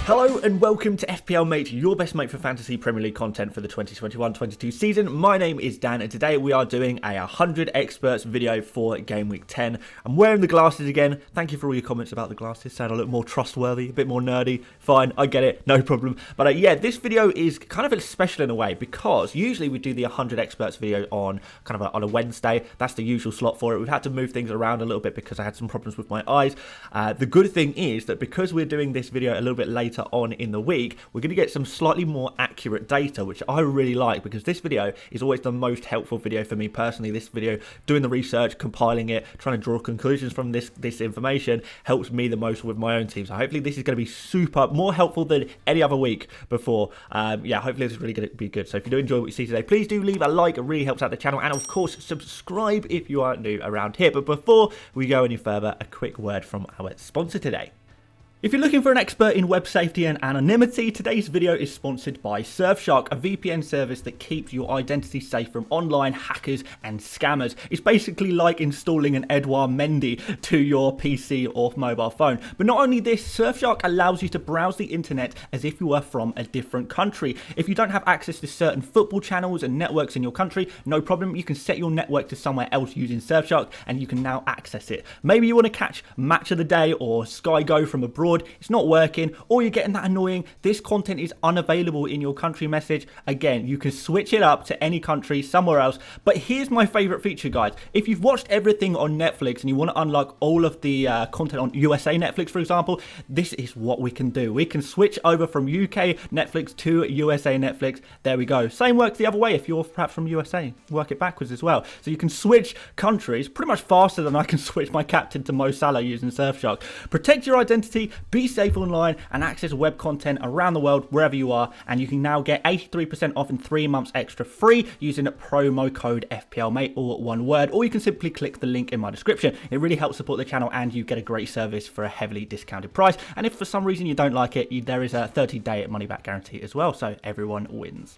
Hello and welcome to FPL Mate, your best mate for fantasy Premier League content for the 2021-22 season. My name is Dan and today we are doing a 100 experts video for Game Week 10. I'm wearing the glasses again. Thank you for all your comments about the glasses. Sound a little more trustworthy, a bit more nerdy. Fine, I get it, no problem. But yeah, this video is kind of special in a way because usually we do the 100 experts video on on a Wednesday. That's the usual slot for it. We've had to move things around a little bit because I had some problems with my eyes. The good thing is that because we're doing this video a little bit later on in the week, we're going to get some slightly more accurate data, which I really like because this video is always the most helpful video for me personally. This video, doing the research, compiling it, trying to draw conclusions from this information helps me the most with my own team. So hopefully this is going to be super more helpful than any other week before. Yeah, hopefully this is really going to be good. So if you do enjoy what you see today, please do leave a like. It really helps out the channel, and of course subscribe if you are new around here. But before we go any further, a quick word from our sponsor today. If you're looking for an expert in web safety and anonymity, today's video is sponsored by Surfshark, a VPN service that keeps your identity safe from online hackers and scammers. It's basically like installing an Edouard Mendy to your PC or mobile phone. But not only this, Surfshark allows you to browse the internet as if you were from a different country. If you don't have access to certain football channels and networks in your country, no problem. You can set your network to somewhere else using Surfshark and you can now access it. Maybe you want to catch Match of the Day or Sky Go from abroad. It's not working, or you're getting that annoying this content is unavailable in your country message. Again, you can switch it up to any country somewhere else. But here's my favorite feature, guys. If you've watched everything on Netflix and you want to unlock all of the content on USA Netflix, for example, this is what we can do. We can switch over from UK Netflix to USA Netflix. There we go. Same works the other way if you're perhaps from USA. Work it backwards as well. So you can switch countries pretty much faster than I can switch my captain to Mo Salah using Surfshark. Protect your identity, be safe online, and access web content around the world wherever you are. And you can now get 83% off and 3 months extra free using promo code FPL Mate, all one word, or you can simply click the link in my description. It really helps support the channel and you get a great service for a heavily discounted price. And if for some reason you don't like it, there is a 30-day money back guarantee as well, so everyone wins.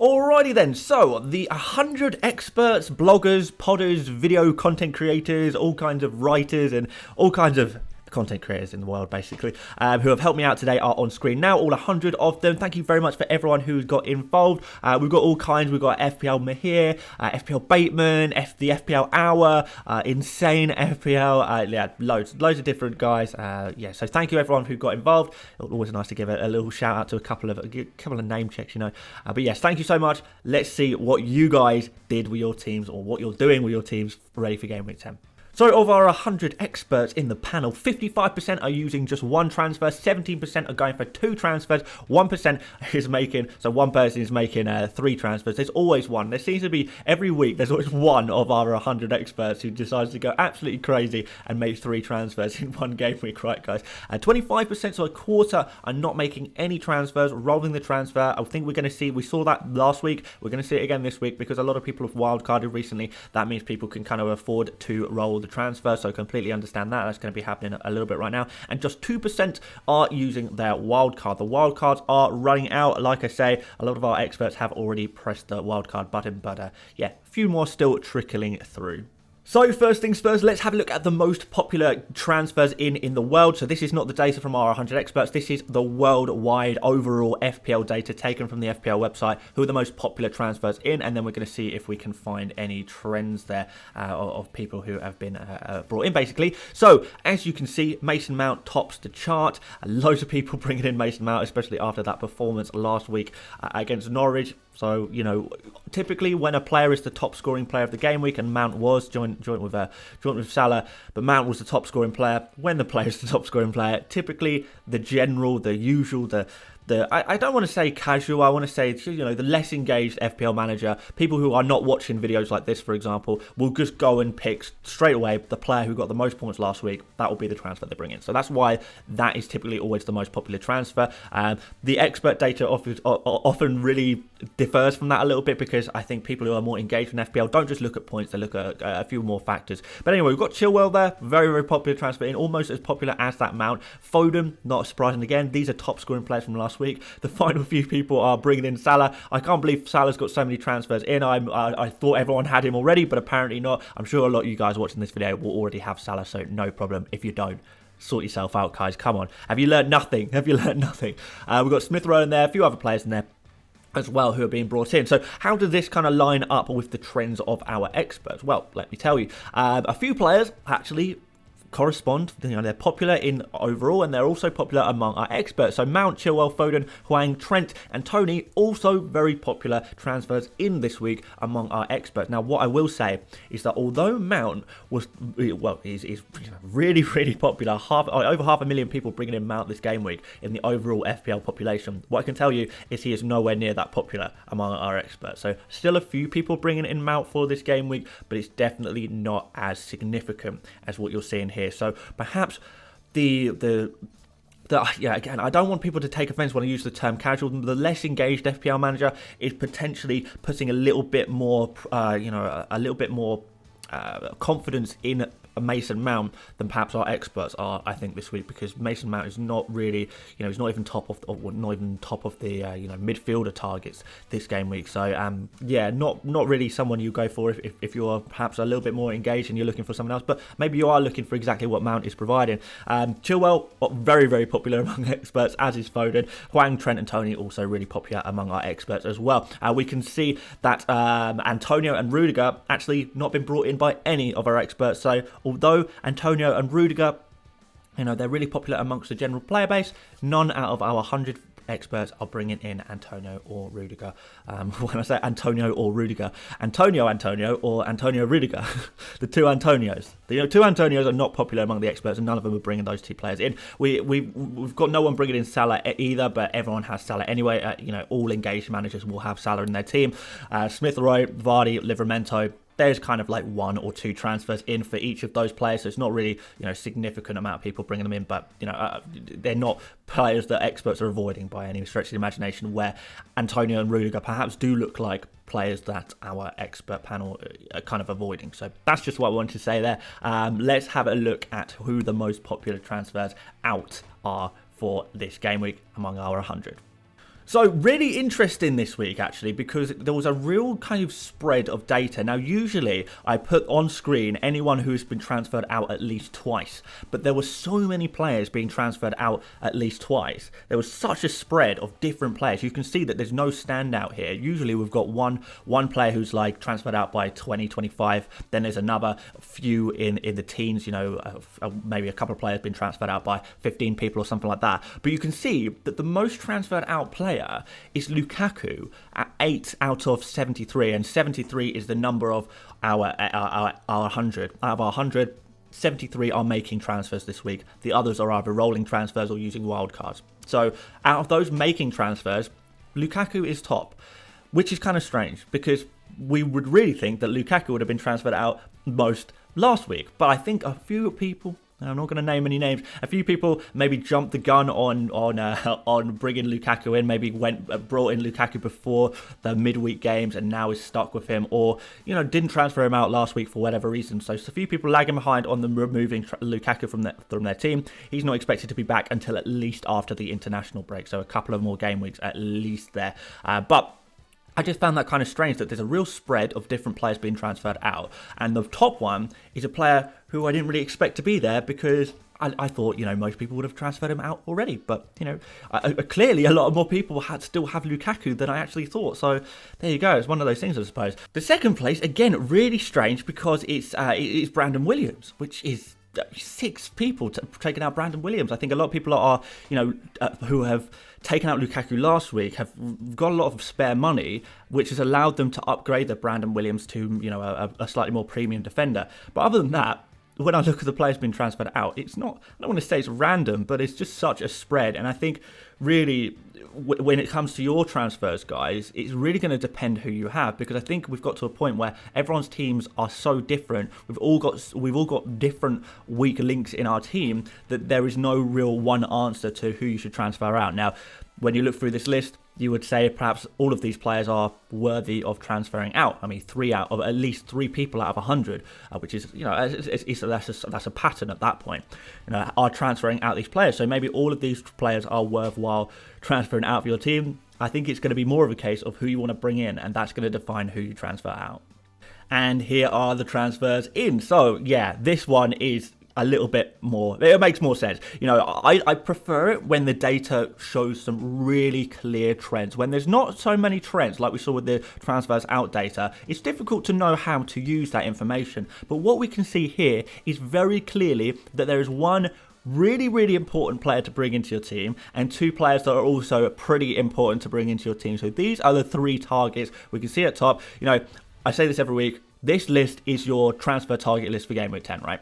Alrighty then, so the 100 experts, bloggers, podders, video content creators, all kinds of writers and all kinds of content creators in the world basically who have helped me out today are on screen now, all 100 of them. Thank you very much for everyone who's got involved. We've got all kinds. We've got FPL Mate, FPL Bateman, the FPL Hour, Insane FPL, yeah, loads of different guys. Yeah, so thank you everyone who got involved. It's always nice to give a little shout out to a couple of name checks, you know. But yes, thank you so much. Let's see what you guys did with your teams, or what you're doing with your teams ready for Game Week 10. So of our 100 experts in the panel, 55% are using just one transfer, 17% are going for 2 transfers, 1% is making, so one person is making 3 transfers. There's always one. There seems to be, every week, there's always one of our 100 experts who decides to go absolutely crazy and make 3 transfers in one game week, right guys? 25%, so a quarter, are not making any transfers, rolling the transfer. I think we're going to see, we saw that last week, we're going to see it again this week because a lot of people have wildcarded recently. That means people can kind of afford to roll the transfer, so completely understand that. That's going to be happening a little bit right now. And just 2% are using their wildcard. The wildcards are running out. Like I say, a lot of our experts have already pressed the wildcard button, but yeah, a few more still trickling through. So first things first, let's have a look at the most popular transfers in the world. So this is not the data from our 100 experts. This is the worldwide overall FPL data taken from the FPL website, who are the most popular transfers in, and then we're going to see if we can find any trends there of people who have been brought in, basically. So as you can see, Mason Mount tops the chart. Loads of people bringing in Mason Mount, especially after that performance last week against Norwich. So, you know, typically when a player is the top scoring player of the game week, and Mount was joint with Salah, but Mount was the top scoring player. When the player is the top scoring player, typically the general, the usual, I don't want to say casual, I want to say, you know, the less engaged FPL manager, people who are not watching videos like this, for example, will just go and pick straight away the player who got the most points last week. That will be the transfer they bring in. So that's why that is typically always the most popular transfer. The expert data often really differs from that a little bit, because I think people who are more engaged in FPL don't just look at points, they look at a few more factors. But anyway, we've got Chilwell there, very, very popular transfer in, almost as popular as that Mount. Foden, not surprising again, these are top scoring players from last week. week. The final few people are bringing in Salah. I can't believe Salah's got so many transfers in. I thought everyone had him already, but apparently not. I'm sure a lot of you guys watching this video will already have Salah, so no problem if you don't. Sort yourself out, guys. Come on. Have you learned nothing? Have you learned nothing? We've got Smith Rowe in there, a few other players in there as well who are being brought in. So how does this kind of line up with the trends of our experts? Well, let me tell you. A few players actually correspond, they're popular in overall, and they're also popular among our experts. So Mount, Chilwell, Foden, Hwang, Trent and Tony, also very popular transfers in this week among our experts. Now what I will say is that although Mount was, well, is really popular, over 500,000 people bringing in Mount this game week in the overall FPL population, what I can tell you is he is nowhere near that popular among our experts. So still a few people bringing in Mount for this game week, but it's definitely not as significant as what you're seeing here. So perhaps again, I don't want people to take offense when I use the term casual. The less engaged FPL manager is potentially putting a little bit more, a little bit more confidence in Mason Mount than perhaps our experts are, I think, this week, because Mason Mount is not really, he's not even top of the midfielder targets this game week. So not really someone you go for if you're perhaps a little bit more engaged and you're looking for someone else, but maybe you are looking for exactly what Mount is providing. Chilwell, very popular among experts, as is Foden. Hwang, Trent and Tony also really popular among our experts as well. We can see that Antonio and Rudiger actually not been brought in by any of our experts. So although Antonio and Rudiger, they're really popular amongst the general player base, none out of our 100 experts are bringing in Antonio or Rudiger. When I say Antonio or Rudiger, Antonio or Antonio Rudiger, the two Antonios. The two Antonios are not popular among the experts, and none of them are bringing those two players in. We've got no one bringing in Salah either, but everyone has Salah anyway. All engaged managers will have Salah in their team. Smith Rowe, Vardy, Livramento. There's kind of like one or two transfers in for each of those players, so it's not really significant amount of people bringing them in, but they're not players that experts are avoiding by any stretch of the imagination, where Antonio and Rudiger perhaps do look like players that our expert panel are kind of avoiding. So that's just what I wanted to say there. Let's have a look at who the most popular transfers out are for this game week among our 100. So really interesting this week, actually, because there was a real kind of spread of data. Now, usually I put on screen anyone who's been transferred out at least twice, but there were so many players being transferred out at least twice. There was such a spread of different players. You can see that there's no standout here. Usually we've got one player who's like transferred out by 20, 25. Then there's another few in the teens, maybe a couple of players been transferred out by 15 people or something like that. But you can see that the most transferred out player is Lukaku at 8 out of 73, and 73 is the number of our 100. Out of our 100, 73 are making transfers this week. The others are either rolling transfers or using wildcards. So out of those making transfers, Lukaku is top, which is kind of strange, because we would really think that Lukaku would have been transferred out most last week. But I think a few people, I'm not going to name any names, a few people maybe jumped the gun on bringing Lukaku in, maybe brought in Lukaku before the midweek games and now is stuck with him, or didn't transfer him out last week for whatever reason. So a few people lagging behind on them removing Lukaku from their team. He's not expected to be back until at least after the international break, so a couple of more game weeks at least there. But I just found that kind of strange that there's a real spread of different players being transferred out. And the top one is a player who I didn't really expect to be there, because I thought, most people would have transferred him out already. But, clearly a lot more people still have Lukaku than I actually thought. So there you go. It's one of those things, I suppose. The second place, again, really strange, because it's Brandon Williams, which is 6 people taking out Brandon Williams. I think a lot of people are, who have taken out Lukaku last week have got a lot of spare money, which has allowed them to upgrade their Brandon Williams to, a slightly more premium defender. But other than that, when I look at the players being transferred out, it's not, I don't want to say it's random, but it's just such a spread. And I think really when it comes to your transfers, guys, it's really going to depend who you have, because I think we've got to a point where everyone's teams are so different. We've all got different weak links in our team, that there is no real one answer to who you should transfer out. Now, when you look through this list, you would say perhaps all of these players are worthy of transferring out. I mean, at least three people out of 100, which is, that's a pattern at that point, are transferring out these players. So maybe all of these players are worthwhile transferring out of your team. I think it's going to be more of a case of who you want to bring in, and that's going to define who you transfer out. And here are the transfers in. So yeah, this one is a little bit more, it makes more sense. I prefer it when the data shows some really clear trends. When there's not so many trends like we saw with the transfers out data, it's difficult to know how to use that information. But what we can see here is very clearly that there is one really important player to bring into your team and two players that are also pretty important to bring into your team. So these are the three targets we can see at top. I say this every week, this list is your transfer target list for Game Week 10, right?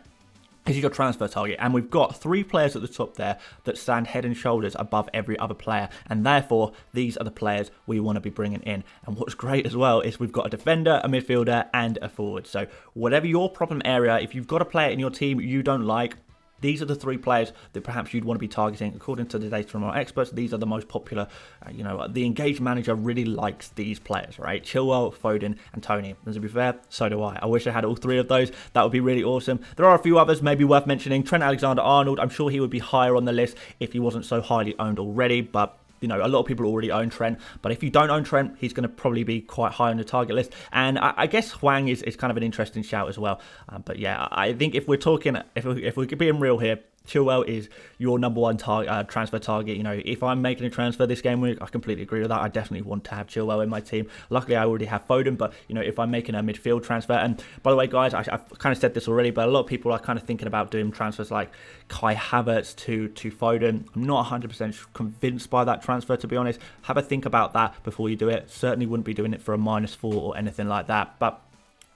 This is your transfer target, and we've got three players at the top there that stand head and shoulders above every other player, and therefore these are the players we want to be bringing in. And what's great as well is we've got a defender, a midfielder, and a forward. So whatever your problem area, if you've got a player in your team you don't like, these are the three players that perhaps you'd want to be targeting. According to the data from our experts, these are the most popular. The engaged manager really likes these players, right? Chilwell, Foden, and Tony. And to be fair, so do I. I wish I had all three of those. That would be really awesome. There are a few others maybe worth mentioning. Trent Alexander-Arnold, I'm sure he would be higher on the list if he wasn't so highly owned already, but a lot of people already own Trent, but if you don't own Trent, he's going to probably be quite high on the target list. And I guess Hwang is kind of an interesting shout as well. But yeah, I think if we're talking, if we're being real here, Chilwell is your number one transfer target. If I'm making a transfer this game week, I completely agree with that. I definitely want to have Chilwell in my team. Luckily, I already have Foden, but if I'm making a midfield transfer, and by the way, guys, I've kind of said this already, but a lot of people are kind of thinking about doing transfers like Kai Havertz to Foden. I'm not 100% convinced by that transfer, to be honest. Have a think about that before you do it. Certainly wouldn't be doing it for a -4 or anything like that. But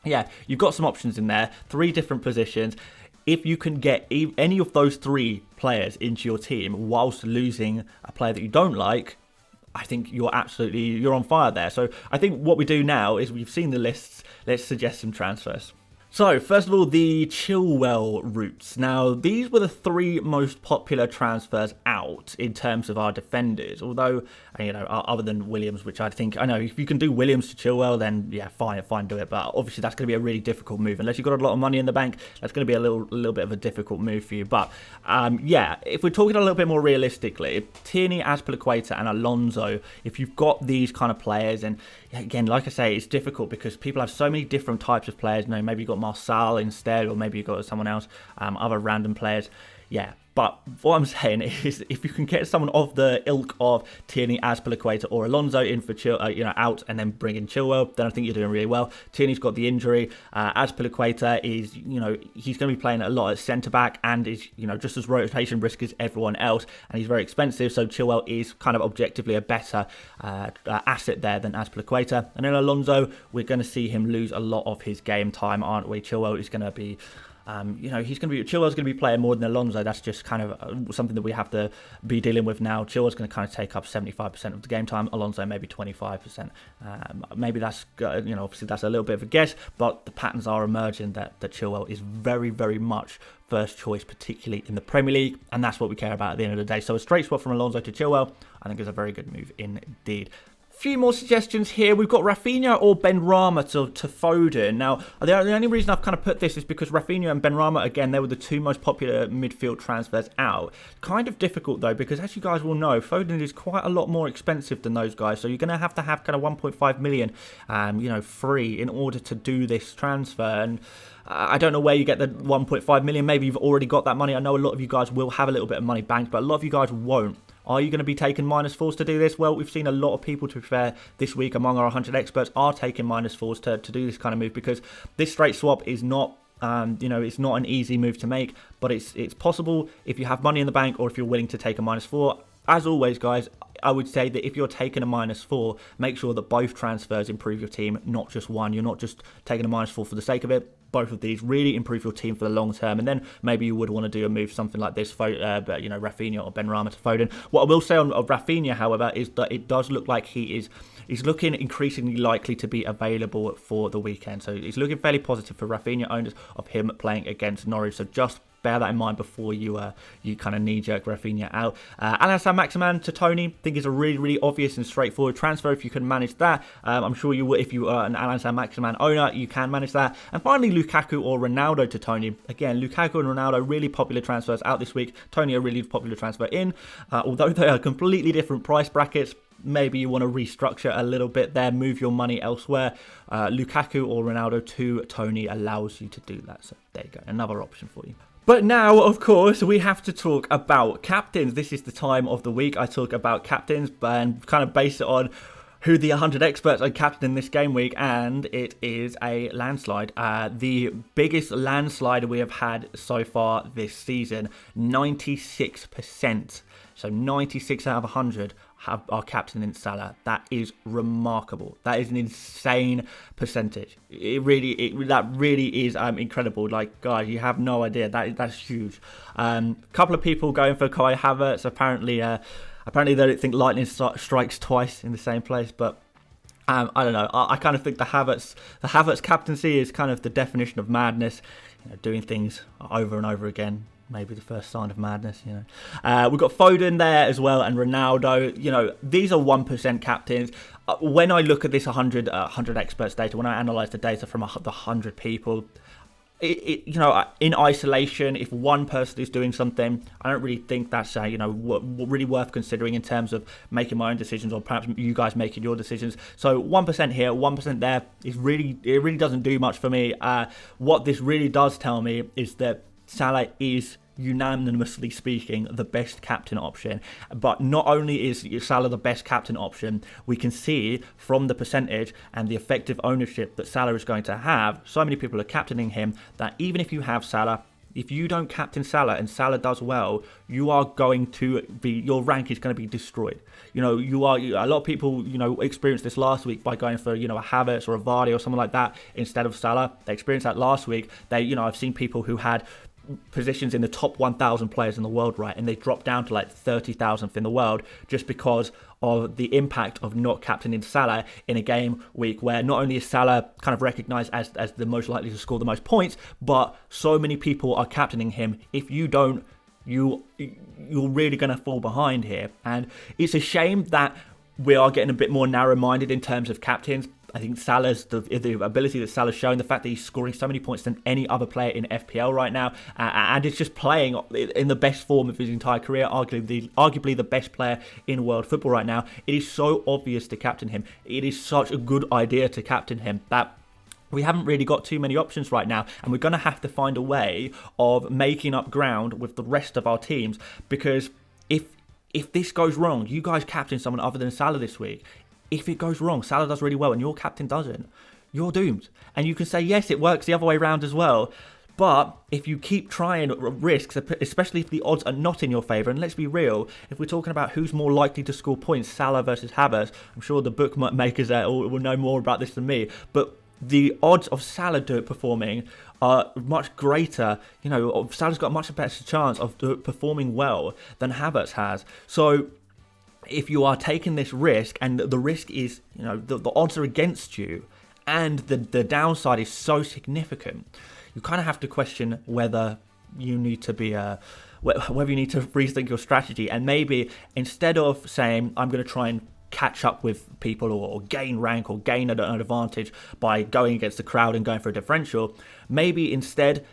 yeah, you've got some options in there, three different positions. If you can get any of those three players into your team whilst losing a player that you don't like, I think you're on fire there. So I think what we do now is we've seen the lists. Let's suggest some transfers. So, first of all, the Chilwell routes. Now, these were the three most popular transfers out in terms of our defenders. Although, other than Williams, which I know if you can do Williams to Chilwell, then yeah, fine, do it. But obviously, that's going to be a really difficult move. Unless you've got a lot of money in the bank, that's going to be a little bit of a difficult move for you. But yeah, if we're talking a little bit more realistically, Tierney, Azpilicueta, and Alonso, if you've got these kind of players, and again, like I say, it's difficult because people have so many different types of players. Maybe you've got Marçal instead, or maybe you've got someone else, other random players. Yeah, but what I'm saying is if you can get someone of the ilk of Tierney, Azpilicueta, or Alonso in for out and then bring in Chilwell, then I think you're doing really well. Tierney's got the injury. Azpilicueta is, he's going to be playing a lot at centre-back and is, just as rotation risk as everyone else, and he's very expensive, so Chilwell is kind of objectively a better asset there than Azpilicueta. And then Alonso, we're going to see him lose a lot of his game time, aren't we? Chilwell is going to be Chilwell's going to be playing more than Alonso. That's just kind of something that we have to be dealing with now. Chilwell's going to kind of take up 75% of the game time. Alonso maybe 25%. Maybe that's obviously that's a little bit of a guess, but the patterns are emerging that Chilwell is very, very much first choice, particularly in the Premier League, and that's what we care about at the end of the day. So a straight swap from Alonso to Chilwell, I think, is a very good move indeed. Few more suggestions here. We've got Rafinha or Benrahma to Foden. Now, the only reason I've kind of put this is because Rafinha and Benrahma, again, they were the two most popular midfield transfers out. Kind of difficult, though, because as you guys will know, Foden is quite a lot more expensive than those guys. So you're going to have kind of 1.5 million, free in order to do this transfer. And I don't know where you get the 1.5 million. Maybe you've already got that money. I know a lot of you guys will have a little bit of money banked, but a lot of you guys won't. Are you going to be taking -4s to do this? Well, we've seen a lot of people, to be fair, this week among our 100 experts are taking -4s to do this kind of move, because this straight swap is not, it's not an easy move to make, but it's possible if you have money in the bank or if you're willing to take a -4. As always, guys, I would say that if you're taking a -4, make sure that both transfers improve your team, not just one. You're not just taking a -4 for the sake of it. Both of these really improve your team for the long term, and then maybe you would want to do a move something like this, Rafinha or Benrahma to Foden. What I will say on Rafinha, however, is that it does look like he's looking increasingly likely to be available for the weekend. So he's looking fairly positive for Rafinha owners of him playing against Norwich. So just bear that in mind before you kind of knee-jerk Rafinha out. Alan Saint-Maximin to Tony, I think is a really, really obvious and straightforward transfer if you can manage that. I'm sure you will. If you are an Alan Saint-Maximin owner, you can manage that. And finally, Lukaku or Ronaldo to Tony. Again, Lukaku and Ronaldo, really popular transfers out this week. Tony, a really popular transfer in. Although they are completely different price brackets, maybe you want to restructure a little bit there, move your money elsewhere. Lukaku or Ronaldo to Tony allows you to do that. So there you go, another option for you. But now, of course, we have to talk about captains. This is the time of the week I talk about captains and kind of base it on who the 100 experts are captaining this game week, and it is a landslide. The biggest landslide we have had so far this season, 96%. So 96 out of 100 are captaining Salah. That is remarkable. That is an insane percentage. That really is incredible. Like, guys, you have no idea. That's huge. Couple of people going for Kai Havertz. Apparently they don't think lightning strikes twice in the same place, but I don't know. I kind of think the Havertz captaincy is kind of the definition of madness. Doing things over and over again. Maybe the first sign of madness, We've got Foden there as well and Ronaldo. These are 1% captains. When I look at this 100 experts data, when I analyse the data from the 100 people, in isolation, if one person is doing something, I don't really think that's really worth considering in terms of making my own decisions, or perhaps you guys making your decisions. So 1% here, 1% there it really doesn't do much for me. What this really does tell me is that Salah is, unanimously speaking, the best captain option. But not only is Salah the best captain option, we can see from the percentage and the effective ownership that Salah is going to have, so many people are captaining him, that even if you have Salah, if you don't captain Salah and Salah does well, your rank is going to be destroyed. A lot of people, experienced this last week by going for, a Havertz or a Vardy or something like that instead of Salah. They experienced that last week. I've seen people who had positions in the top 1,000 players in the world, right, and they dropped down to like 30,000th in the world just because of the impact of not captaining Salah in a game week where not only is Salah kind of recognised as the most likely to score the most points, but so many people are captaining him. If you don't, you're really going to fall behind here. And it's a shame that we are getting a bit more narrow-minded in terms of captains. I think Salah's, the ability that Salah's shown, the fact that he's scoring so many points than any other player in FPL right now, and is just playing in the best form of his entire career, arguably the best player in world football right now. It is so obvious to captain him. It is such a good idea to captain him that we haven't really got too many options right now, and we're going to have to find a way of making up ground with the rest of our teams, because if this goes wrong, you guys captain someone other than Salah this week. If it goes wrong, Salah does really well and your captain doesn't, you're doomed. And you can say, yes, it works the other way around as well. But if you keep trying risks, especially if the odds are not in your favour, and let's be real, if we're talking about who's more likely to score points, Salah versus Havertz, I'm sure the bookmakers will know more about this than me, but the odds of Salah performing are much greater. Salah's got a much better chance of performing well than Havertz has. So if you are taking this risk, and the risk is, the odds are against you, and the downside is so significant, you kind of have to question whether you need to rethink your strategy, and maybe instead of saying, I'm going to try and catch up with people or gain rank or gain an advantage by going against the crowd and going for a differential, maybe instead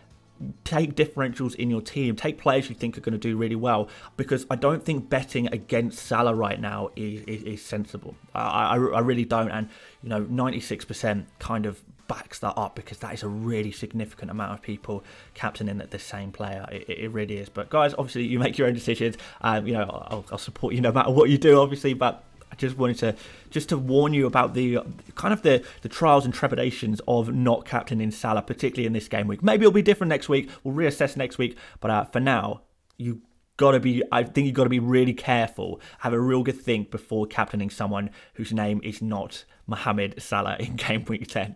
take differentials in your team, take players you think are going to do really well, because I don't think betting against Salah right now is sensible. I really don't, and 96% kind of backs that up, because that is a really significant amount of people captaining the same player. It really is. But guys, obviously you make your own decisions. I'll support you no matter what you do, obviously, but I just wanted to warn you about the trials and trepidations of not captaining Salah, particularly in this game week. Maybe it'll be different next week. We'll reassess next week. But for now, I think you've got to be really careful. Have a real good think before captaining someone whose name is not Mohamed Salah in game week 10.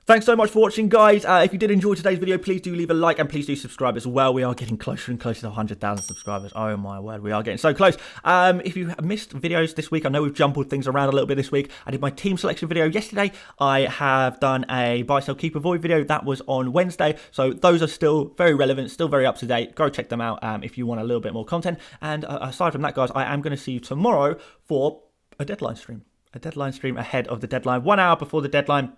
Thanks so much for watching, guys. If you did enjoy today's video, please do leave a like and please do subscribe as well. We are getting closer and closer to 100,000 subscribers. Oh my word, we are getting so close. If you missed videos this week, I know we've jumbled things around a little bit this week. I did my team selection video yesterday. I have done a buy, sell, keep, avoid video. That was on Wednesday. So those are still very relevant, still very up to date. Go check them out if you want a little bit more content. And aside from that, guys, I am going to see you tomorrow for a deadline stream. A deadline stream ahead of the deadline, 1 hour before the deadline.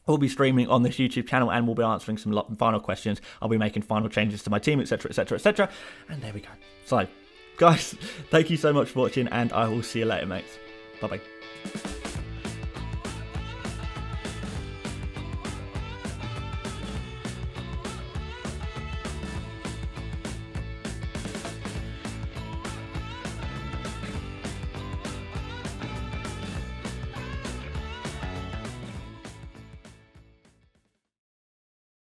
We'll be streaming on this YouTube channel and we'll be answering some final questions. I'll be making final changes to my team, etc, etc, etc. And there we go. So, guys, thank you so much for watching and I will see you later, mates. Bye-bye.